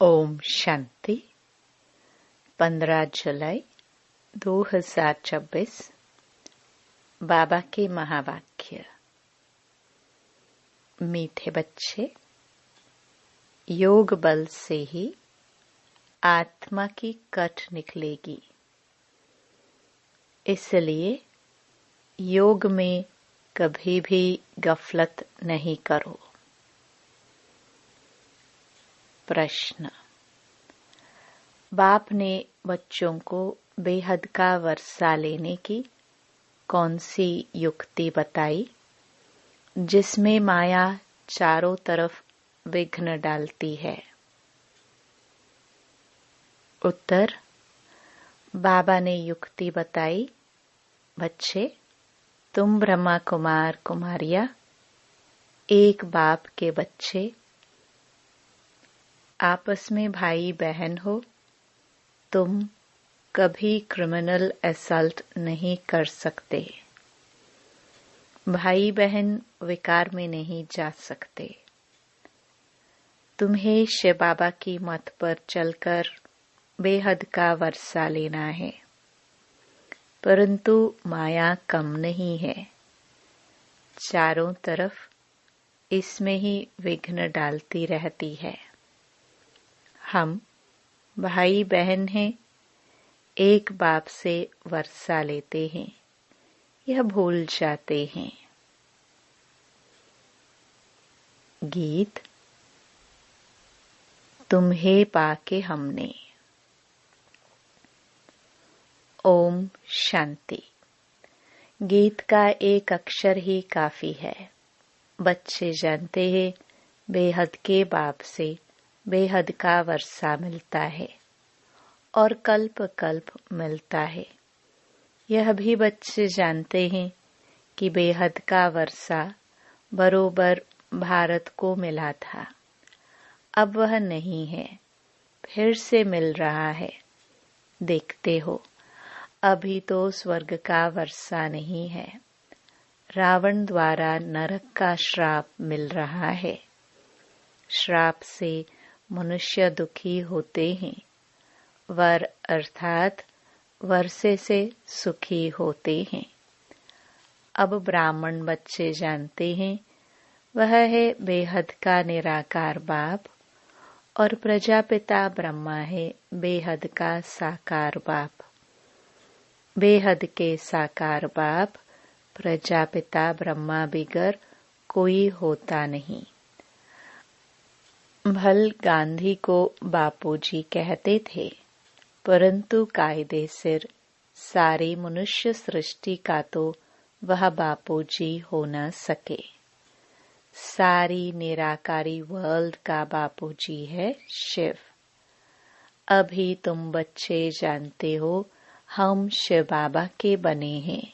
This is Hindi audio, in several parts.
ओम शांति 15 जुलाई 2026 बाबा के महावाक्य। मीठे बच्चे, योग बल से ही आत्मा की कट निकलेगी, इसलिए योग में कभी भी गफलत नहीं करो। प्रश्न। बाप ने बच्चों को बेहद का वर्षा लेने की कौन सी युक्ति बताई जिसमें माया चारों तरफ विघ्न डालती है? उत्तर। बाबा ने युक्ति बताई, बच्चे, तुम ब्रह्मा कुमार कुमारियां एक बाप के बच्चे आपस में भाई बहन हो। तुम कभी क्रिमिनल असल्ट नहीं कर सकते। भाई बहन विकार में नहीं जा सकते। तुम्हें शिव बाबा की मत पर चलकर बेहद का वर्षा लेना है, परंतु माया कम नहीं है, चारों तरफ इसमें ही विघ्न डालती रहती है। हम भाई बहन हैं, एक बाप से वर्षा लेते हैं, यह भूल जाते हैं। गीत। तुम्हें पाके हमने। ओम शांति। गीत का एक अक्षर ही काफी है। बच्चे जानते हैं बेहद के बाप से बेहद का वर्षा मिलता है और कल्प कल्प मिलता है। यह भी बच्चे जानते हैं कि बेहद का वर्षा बरोबर भारत को मिला था, अब वह नहीं है, फिर से मिल रहा है। देखते हो, अभी तो स्वर्ग का वर्षा नहीं है, रावण द्वारा नरक का श्राप मिल रहा है। श्राप से मनुष्य दुखी होते हैं, वर अर्थात वर्षे से सुखी होते हैं। अब ब्राह्मण बच्चे जानते हैं वह है बेहद का निराकार बाप और प्रजापिता ब्रह्मा है बेहद का साकार बाप। बेहद के साकार बाप प्रजापिता ब्रह्मा बिगर कोई होता नहीं। भल गांधी को बापूजी कहते थे, परंतु कायदे सिर सारी मनुष्य सृष्टि का तो वह बापूजी हो न सके। सारी निराकारी वर्ल्ड का बापूजी है शिव। अभी तुम बच्चे जानते हो हम शिव बाबा के बने हैं।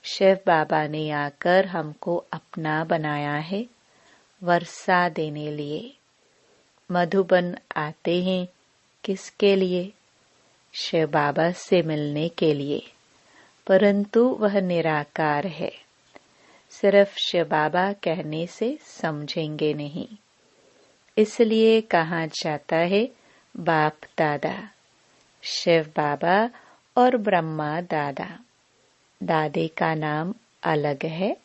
शिव बाबा ने आकर हमको अपना बनाया है वर्षा देने लिए। मधुबन आते हैं किसके लिए? शिव बाबा से मिलने के लिए, परंतु वह निराकार है। सिर्फ शिव बाबा कहने से समझेंगे नहीं, इसलिए कहा जाता है बाप दादा। शिव बाबा और ब्रह्मा दादा। दादे का नाम अलग है,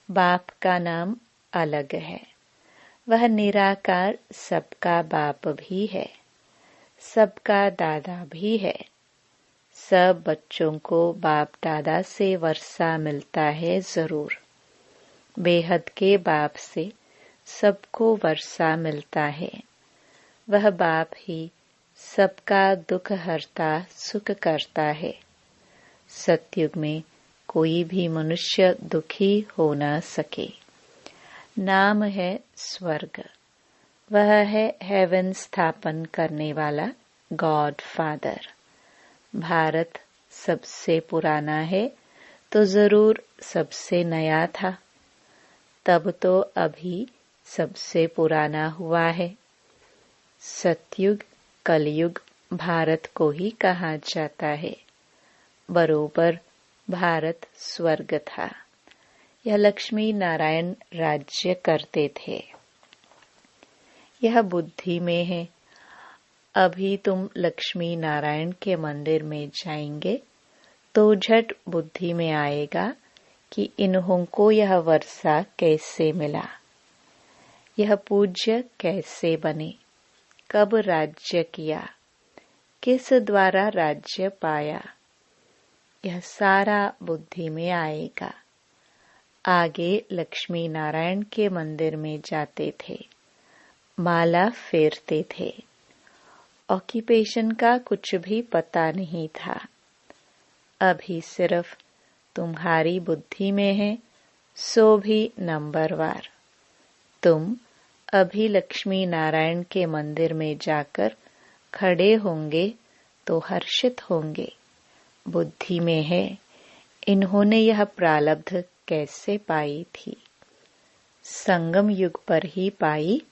बाप का नाम अलग है। वह निराकार सबका बाप भी है, सबका दादा भी है। सब बच्चों को बाप दादा से वर्षा मिलता है जरूर। बेहद के बाप से सबको वर्षा मिलता है। वह बाप ही सबका दुख हरता सुख करता है। सतयुग में कोई भी मनुष्य दुखी हो न सके। नाम है स्वर्ग। वह है हेवन स्थापन करने वाला गॉड फादर। भारत सबसे पुराना है तो जरूर सबसे नया था, तब तो अभी सबसे पुराना हुआ है। सतयुग कलयुग भारत को ही कहा जाता है। बरोबर भारत स्वर्ग था। यह लक्ष्मी नारायण राज्य करते थे। यह बुद्धि में है। अभी तुम लक्ष्मी नारायण के मंदिर में जाएंगे तो झट बुद्धि में आएगा कि इन्हों को यह वर्षा कैसे मिला, यह पूज्य कैसे बने, कब राज्य किया, किस द्वारा राज्य पाया, यह सारा बुद्धि में आएगा। आगे लक्ष्मी नारायण के मंदिर में जाते थे, माला फेरते थे, ऑक्यूपेशन का कुछ भी पता नहीं था। अभी सिर्फ तुम्हारी बुद्धि में है, सो भी नंबरवार। तुम अभी लक्ष्मी नारायण के मंदिर में जाकर खड़े होंगे तो हर्षित होंगे। बुद्धि में है, इन्होंने यह प्रारब्ध कैसे पाई थी। संगम युग पर ही पाई,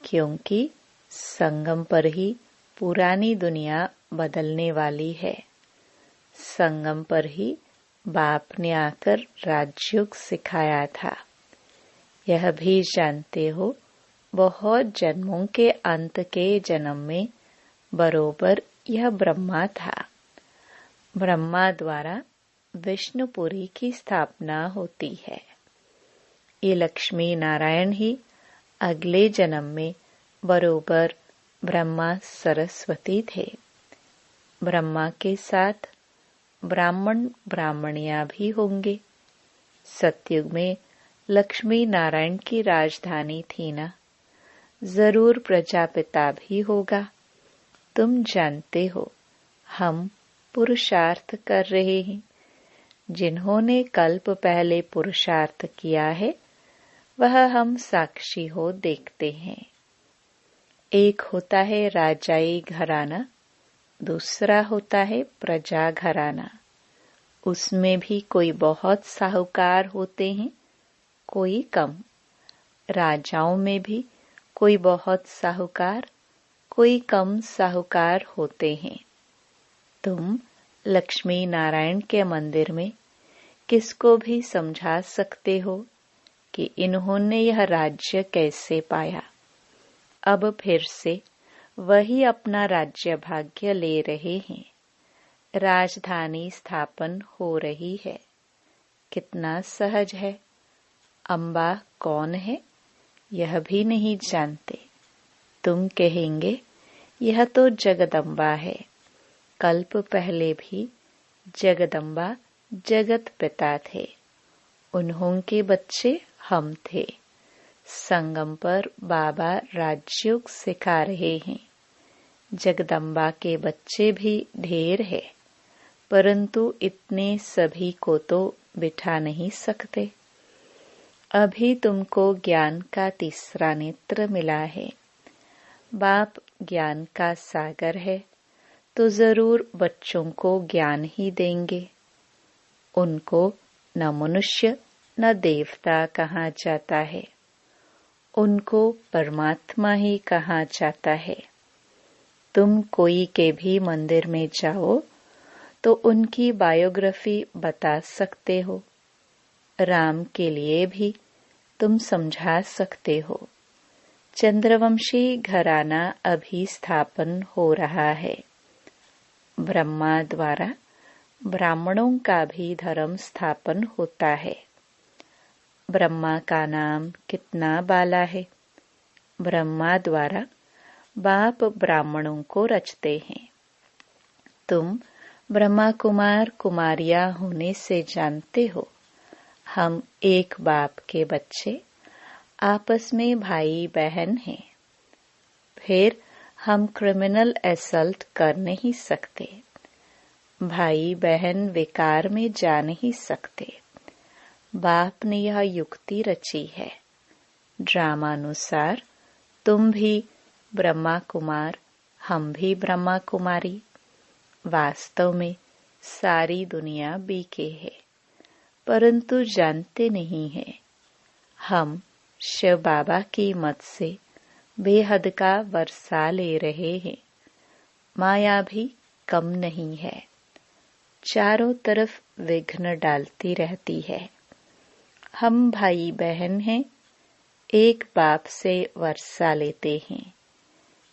क्योंकि संगम पर ही पुरानी दुनिया बदलने वाली है। संगम पर ही बाप ने आकर राजयोग सिखाया था। यह भी जानते हो, बहुत जन्मों के अंत के जन्म में बरोबर यह ब्रह्मा था। ब्रह्मा द्वारा विष्णुपुरी की स्थापना होती है। ये लक्ष्मी नारायण ही अगले जन्म में बरोबर ब्रह्मा सरस्वती थे। ब्रह्मा के साथ ब्राह्मण ब्राह्मणियां भी होंगे। सतयुग में लक्ष्मी नारायण की राजधानी थी ना, जरूर प्रजापिता भी होगा। तुम जानते हो, हम पुरुषार्थ कर रहे हैं। जिन्होंने कल्प पहले पुरुषार्थ किया है, वह हम साक्षी हो देखते हैं। एक होता है राजाई घराना, दूसरा होता है प्रजा घराना। उसमें भी कोई बहुत साहूकार होते हैं, कोई कम। राजाओं में भी कोई बहुत साहूकार, कोई कम साहूकार होते हैं। तुम लक्ष्मी नारायण के मंदिर में किसको भी समझा सकते हो कि इन्होंने यह राज्य कैसे पाया। अब फिर से वही अपना राज्य भाग्य ले रहे हैं। राजधानी स्थापन हो रही है। कितना सहज है। अम्बा कौन है, यह भी नहीं जानते। तुम कहेंगे, यह तो जगदम्बा है। कल्प पहले भी जगदम्बा जगत पिता थे। उन्हों के बच्चे हम थे। संगम पर बाबा राजयोग सिखा रहे हैं। जगदम्बा के बच्चे भी ढेर है, परंतु इतने सभी को तो बिठा नहीं सकते। अभी तुमको ज्ञान का तीसरा नेत्र मिला है। बाप ज्ञान का सागर है, तो जरूर बच्चों को ज्ञान ही देंगे। उनको न मनुष्य न देवता कहा जाता है, उनको परमात्मा ही कहा जाता है। तुम कोई के भी मंदिर में जाओ तो उनकी बायोग्राफी बता सकते हो। राम के लिए भी तुम समझा सकते हो। चंद्रवंशी घराना अभी स्थापन हो रहा है। ब्रह्मा द्वारा ब्राह्मणों का भी धर्म स्थापन होता है। ब्रह्मा का नाम कितना बाला है। ब्रह्मा द्वारा बाप ब्राह्मणों को रचते हैं। तुम ब्रह्मा कुमार कुमारियां होने से जानते हो, हम एक बाप के बच्चे आपस में भाई बहन हैं। फिर हम क्रिमिनल असल्ट कर नहीं सकते। भाई बहन विकार में जा नहीं सकते। बाप ने यह युक्ति रची है। ड्रामानुसार तुम भी ब्रह्मा कुमार, हम भी ब्रह्मा कुमारी। वास्तव में सारी दुनिया बीके है, परंतु जानते नहीं है। हम शिव बाबा की मत से बेहद का वर्षा ले रहे हैं। माया भी कम नहीं है, चारों तरफ विघ्न डालती रहती है। हम भाई बहन हैं, एक बाप से वर्षा लेते हैं।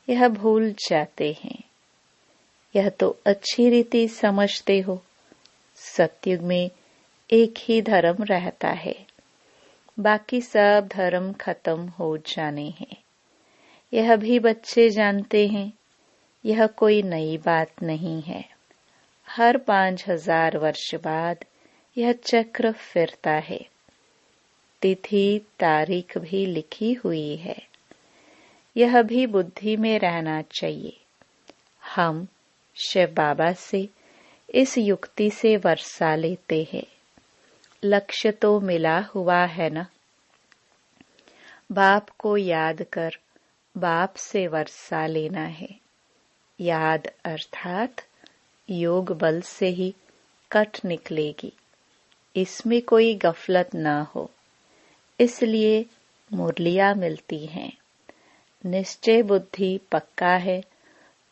यह भूल जाते हैं। यह तो अच्छी रीति समझते हो, सतयुग में एक ही धर्म रहता है, बाकी सब धर्म खत्म हो जाने हैं। यह भी बच्चे जानते हैं, यह कोई नई बात नहीं है। हर 5000 वर्ष बाद यह चक्र फिरता है। तिथि तारीख भी लिखी हुई है। यह भी बुद्धि में रहना चाहिए। हम शिव बाबा से इस युक्ति से वर्षा लेते हैं। लक्ष्य तो मिला हुआ है ना। बाप को याद कर बाप से वर्षा लेना है। याद अर्थात योग बल से ही कट निकलेगी, इसमें कोई गफलत ना हो। इसलिए मुरलियां मिलती हैं। निश्चय बुद्धि पक्का है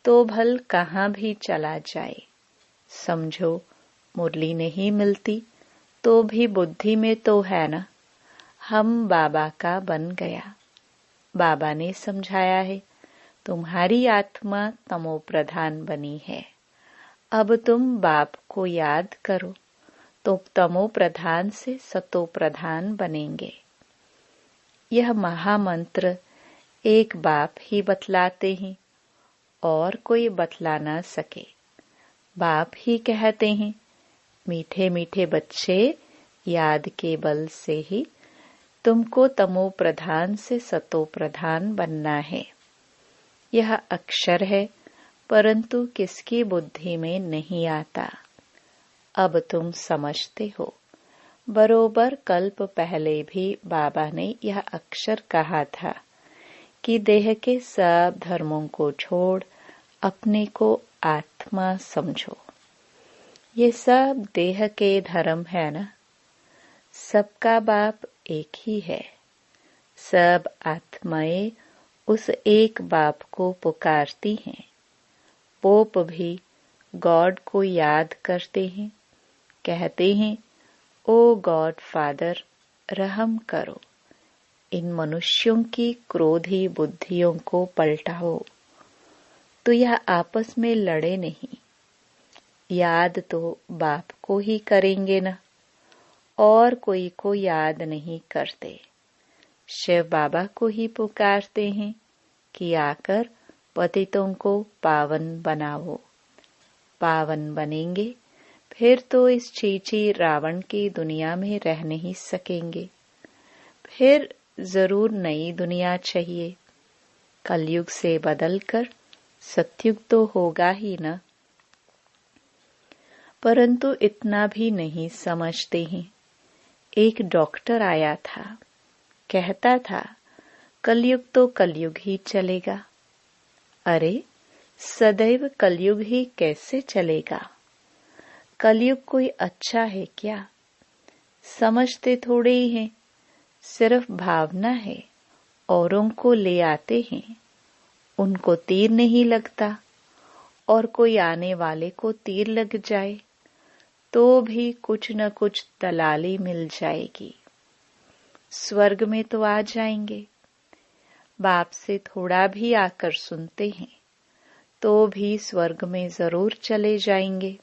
तो भल कहाँ भी चला जाए। समझो मुरली नहीं मिलती तो भी बुद्धि में तो है ना, हम बाबा का बन गया। बाबा ने समझाया है, तुम्हारी आत्मा तमो प्रधान बनी है। अब तुम बाप को याद करो तो तमो प्रधान से सतो प्रधान बनेंगे। यह महामंत्र एक बाप ही बतलाते हैं और कोई बतला ना सके। बाप ही कहते हैं, मीठे मीठे बच्चे, याद के बल से ही तुमको तमो प्रधान से सतो प्रधान बनना है। यह अक्षर है, परंतु किसकी बुद्धि में नहीं आता। अब तुम समझते हो। बरोबर कल्प पहले भी बाबा ने यह अक्षर कहा था कि देह के सब धर्मों को छोड़ अपने को आत्मा समझो। ये सब देह के धर्म है ना। सबका बाप एक ही है। सब आत्माएं उस एक बाप को पुकारती हैं। पोप भी गॉड को याद करते हैं, कहते हैं, ओ गॉड फादर रहम करो, इन मनुष्यों की क्रोधी बुद्धियों को पलटाओ। तो यह आपस में लड़े नहीं। याद तो बाप को ही करेंगे ना, और कोई को याद नहीं करते। शिव बाबा को ही पुकारते हैं कि आकर पतितों को पावन बनाओ। पावन बनेंगे फिर तो इस चीची रावण की दुनिया में रह नहीं सकेंगे। फिर जरूर नई दुनिया चाहिए। कलयुग से बदलकर सतयुग तो होगा ही ना। परंतु इतना भी नहीं समझते हैं। एक डॉक्टर आया था, कहता था कलयुग तो कलयुग ही चलेगा। अरे सदैव कलयुग ही कैसे चलेगा? कलयुग कोई अच्छा है क्या? समझते थोड़े ही हैं, सिर्फ भावना है। औरों को ले आते हैं, उनको तीर नहीं लगता, और कोई आने वाले को तीर लग जाए तो भी कुछ न कुछ दलाली मिल जाएगी। स्वर्ग में तो आ जाएंगे। बाप से थोड़ा भी आकर सुनते हैं तो भी स्वर्ग में जरूर चले जाएंगे।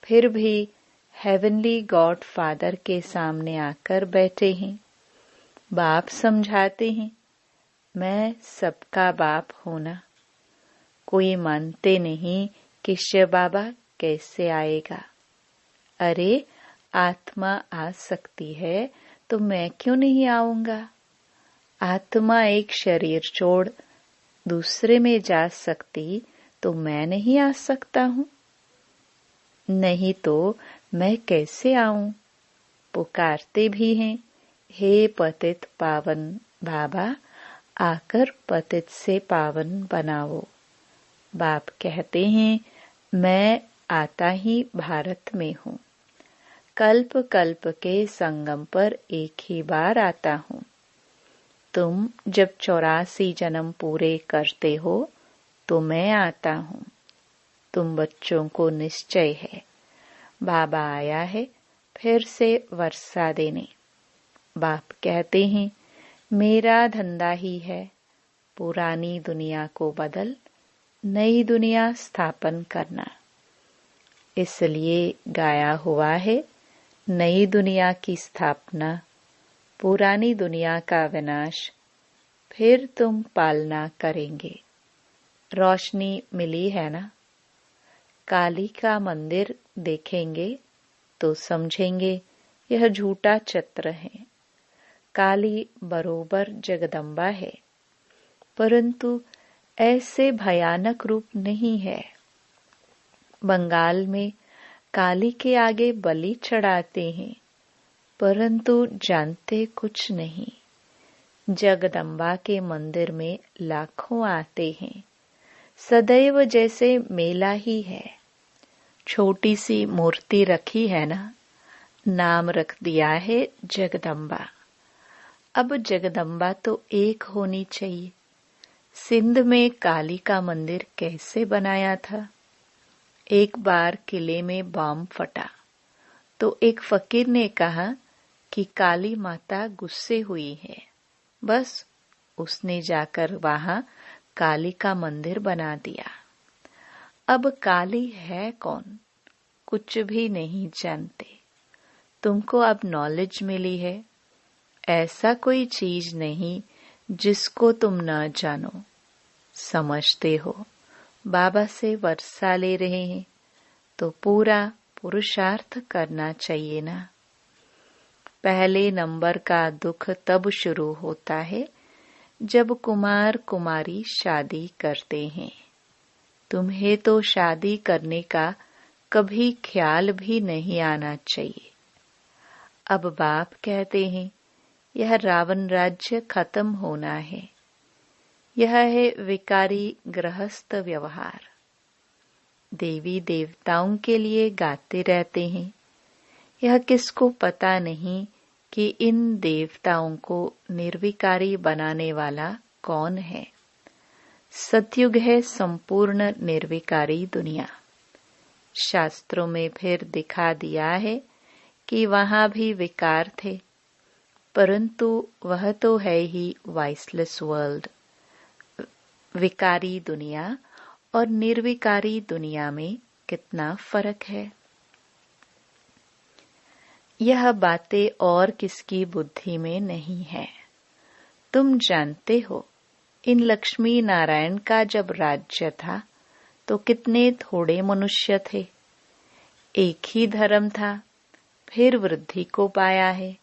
फिर भी हेवनली गॉड फादर के सामने आकर बैठे हैं। बाप समझाते हैं, मैं सबका बाप हूं ना। कोई मानते नहीं कि शिव बाबा कैसे आएगा। अरे आत्मा आ सकती है तो मैं क्यों नहीं आऊंगा? आत्मा एक शरीर छोड़ दूसरे में जा सकती तो मैं नहीं आ सकता हूं? नहीं तो मैं कैसे आऊं? पुकारते भी हैं, हे पतित पावन बाबा, आकर पतित से पावन बनाओ। बाप कहते हैं, मैं आता ही भारत में हूँ। कल्प कल्प के संगम पर एक ही बार आता हूँ। तुम जब 84 जन्म पूरे करते हो तो मैं आता हूँ। तुम बच्चों को निश्चय है, बाबा आया है फिर से वर्षा देने। बाप कहते हैं, मेरा धंधा ही है पुरानी दुनिया को बदल नई दुनिया स्थापन करना। इसलिए गाया हुआ है, नई दुनिया की स्थापना, पुरानी दुनिया का विनाश, फिर तुम पालना करेंगे। रोशनी मिली है ना? काली का मंदिर देखेंगे तो समझेंगे यह झूठा चित्र है। काली बरोबर जगदम्बा है, परंतु ऐसे भयानक रूप नहीं है। बंगाल में काली के आगे बलि चढ़ाते हैं, परंतु जानते कुछ नहीं। जगदम्बा के मंदिर में लाखों आते हैं, सदैव जैसे मेला ही है। छोटी सी मूर्ति रखी है ना, नाम रख दिया है जगदम्बा। अब जगदम्बा तो एक होनी चाहिए। सिंध में काली का मंदिर कैसे बनाया था? एक बार किले में बम फटा तो एक फकीर ने कहा कि काली माता गुस्से हुई है। बस उसने जाकर वहां काली का मंदिर बना दिया। अब काली है कौन? कुछ भी नहीं जानते। तुमको अब नॉलेज मिली है। ऐसा कोई चीज नहीं जिसको तुम न जानो। समझते हो बाबा से वर्षा ले रहे हैं तो पूरा पुरुषार्थ करना चाहिए ना। पहले नंबर का दुख तब शुरू होता है जब कुमार कुमारी शादी करते हैं। तुम्हें तो शादी करने का कभी ख्याल भी नहीं आना चाहिए। अब बाप कहते हैं यह रावण राज्य खत्म होना है। यह है विकारी गृहस्थ व्यवहार। देवी देवताओं के लिए गाते रहते हैं। यह किसको पता नहीं कि इन देवताओं को निर्विकारी बनाने वाला कौन है। सतयुग है संपूर्ण निर्विकारी दुनिया। शास्त्रों में फिर दिखा दिया है कि वहां भी विकार थे, परंतु वह तो है ही वाइसलेस वर्ल्ड। विकारी दुनिया और निर्विकारी दुनिया में कितना फर्क है। यह बातें और किसकी बुद्धि में नहीं है। तुम जानते हो, इन लक्ष्मी नारायण का जब राज्य था तो कितने थोड़े मनुष्य थे। एक ही धर्म था, फिर वृद्धि को पाया है।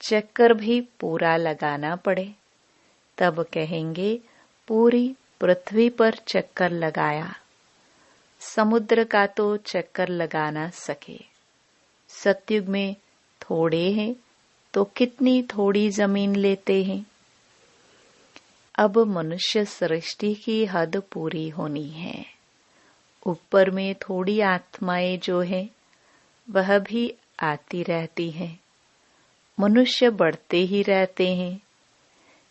चक्कर भी पूरा लगाना पड़े, तब कहेंगे पूरी पृथ्वी पर चक्कर लगाया। समुद्र का तो चक्कर लगा ना सके। सतयुग में थोड़े हैं तो कितनी थोड़ी जमीन लेते हैं। अब मनुष्य सृष्टि की हद पूरी होनी है। ऊपर में थोड़ी आत्माएं जो है वह भी आती रहती हैं। मनुष्य बढ़ते ही रहते हैं।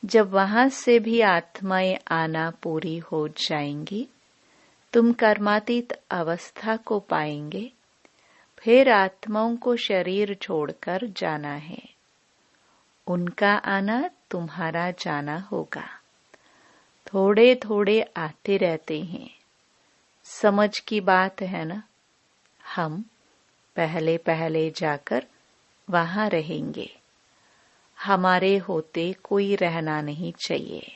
जब वहां से भी आत्माएं आना पूरी हो जाएंगी, तुम कर्मातीत अवस्था को पाएंगे। फिर आत्माओं को शरीर छोड़कर जाना है। उनका आना तुम्हारा जाना होगा। थोड़े थोड़े आते रहते हैं। समझ की बात है ना। हम पहले पहले जाकर वहां रहेंगे। हमारे होते कोई रहना नहीं चाहिए।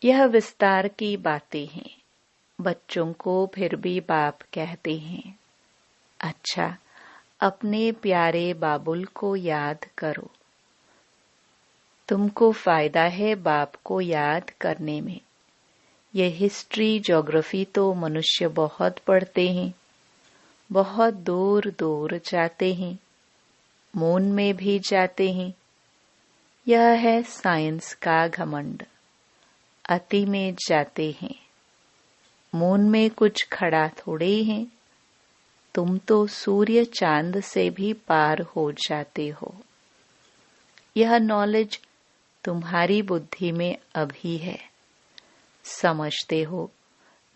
यह विस्तार की बातें हैं। बच्चों को फिर भी बाप कहते हैं, अच्छा, अपने प्यारे बाबुल को याद करो। तुमको फायदा है बाप को याद करने में। ये हिस्ट्री ज्योग्राफी तो मनुष्य बहुत पढ़ते हैं, बहुत दूर दूर जाते हैं, मून में भी जाते हैं। यह है साइंस का घमंड। अति में जाते हैं। मून में कुछ खड़ा थोड़े ही हैं। तुम तो सूर्य चांद से भी पार हो जाते हो। यह नॉलेज तुम्हारी बुद्धि में अभी है। समझते हो,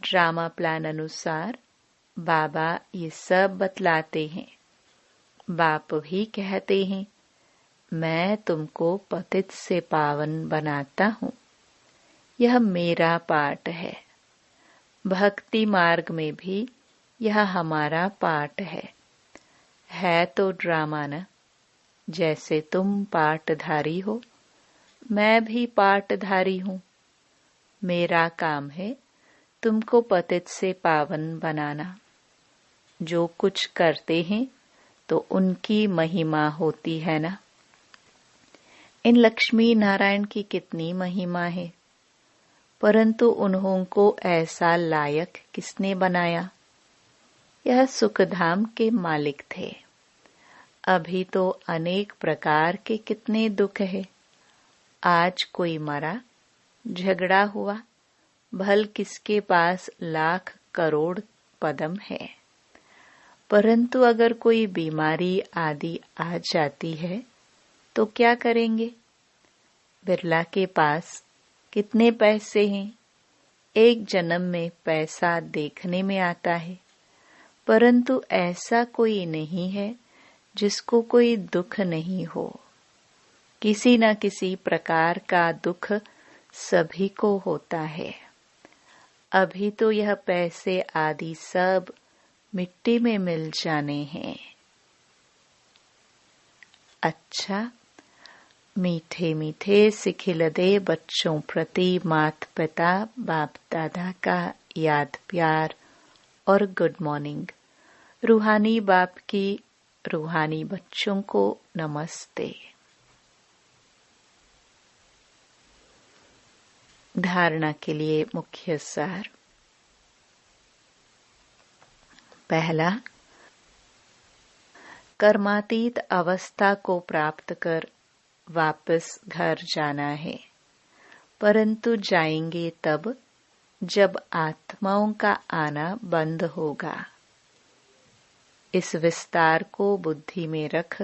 ड्रामा प्लान अनुसार बाबा ये सब बतलाते हैं। बाप भी कहते हैं, मैं तुमको पतित से पावन बनाता हूँ। यह मेरा पाठ है। भक्ति मार्ग में भी यह हमारा पाठ है तो ड्रामा न। जैसे तुम पाठधारी हो, मैं भी पाठधारी हूँ। मेरा काम है तुमको पतित से पावन बनाना। जो कुछ करते हैं तो उनकी महिमा होती है ना। इन लक्ष्मी नारायण की कितनी महिमा है, परंतु उन्हों को ऐसा लायक किसने बनाया? यह सुखधाम के मालिक थे। अभी तो अनेक प्रकार के कितने दुख है। आज कोई मरा, झगड़ा हुआ, भल किसके पास लाख करोड़ पदम है, परंतु अगर कोई बीमारी आदि आ जाती है तो क्या करेंगे? बिरला के पास कितने पैसे हैं। एक जन्म में पैसा देखने में आता है, परंतु ऐसा कोई नहीं है जिसको कोई दुख नहीं हो। किसी न किसी प्रकार का दुख सभी को होता है। अभी तो यह पैसे आदि सब मिट्टी में मिल जाने हैं। अच्छा, मीठे मीठे सिखिल दे बच्चों प्रति माता पिता बाप दादा का याद प्यार और गुड मॉर्निंग। रूहानी बाप की रूहानी बच्चों को नमस्ते। धारणा के लिए मुख्य सार। पहला, कर्मातीत अवस्था को प्राप्त कर वापस घर जाना है, परंतु जाएंगे तब जब आत्माओं का आना बंद होगा। इस विस्तार को बुद्धि में रख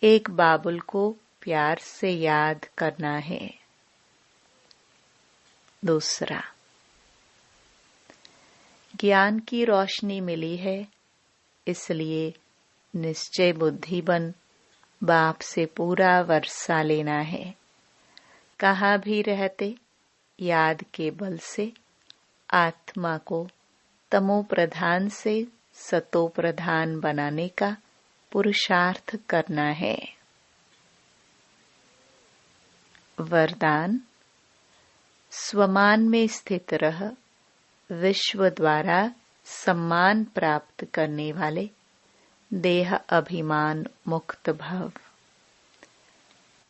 एक बाबुल को प्यार से याद करना है। दूसरा, ज्ञान की रोशनी मिली है, इसलिए निश्चय बुद्धि बन बाप से पूरा वर्षा लेना है। कहाँ भी रहते याद के बल से आत्मा को तमो प्रधान से सतो प्रधान बनाने का पुरुषार्थ करना है। वरदान, स्वमान में स्थित रह विश्व द्वारा सम्मान प्राप्त करने वाले देह अभिमान मुक्त भव।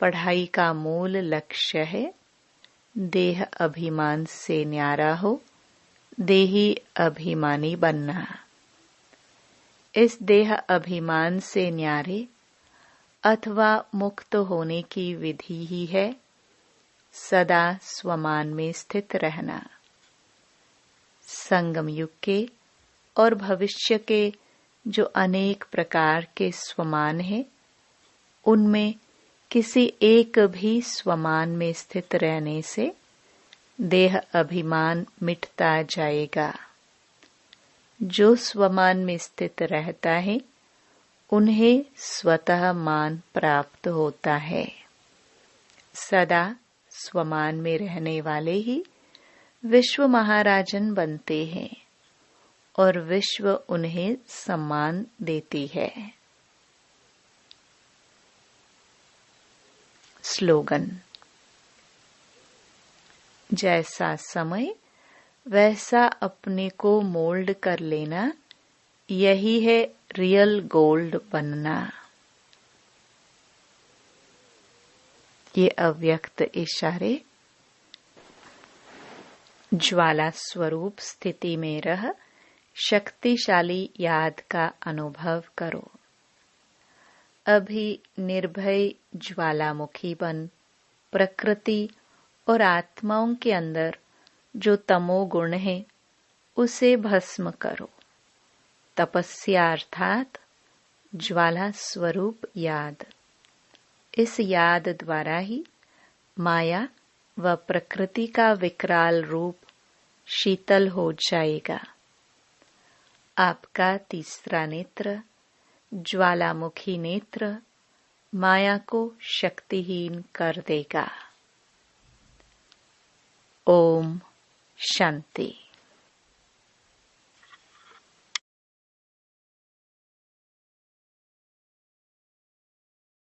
पढ़ाई का मूल लक्ष्य है देह अभिमान से न्यारा हो, देही अभिमानी बनना। इस देह अभिमान से न्यारे अथवा मुक्त होने की विधि ही है सदा स्वमान में स्थित रहना। संगम युग के और भविष्य के जो अनेक प्रकार के स्वमान हैं, उनमें किसी एक भी स्वमान में स्थित रहने से देह अभिमान मिटता जाएगा। जो स्वमान में स्थित रहता है उन्हें स्वतः मान प्राप्त होता है। सदा स्वमान में रहने वाले ही विश्व महाराजन बनते हैं और विश्व उन्हें सम्मान देती है। स्लोगन, जैसा समय वैसा अपने को मोल्ड कर लेना, यही है रियल गोल्ड बनना। ये अव्यक्त इशारे ज्वाला स्वरूप स्थिति में रह शक्तिशाली याद का अनुभव करो। अभी निर्भय ज्वालामुखी बन प्रकृति और आत्माओं के अंदर जो तमोगुण है उसे भस्म करो। तपस्या अर्थात ज्वाला स्वरूप याद। इस याद द्वारा ही माया व प्रकृति का विकराल रूप शीतल हो जाएगा। आपका तीसरा नेत्र ज्वालामुखी नेत्र माया को शक्तिहीन कर देगा। ओम शांति।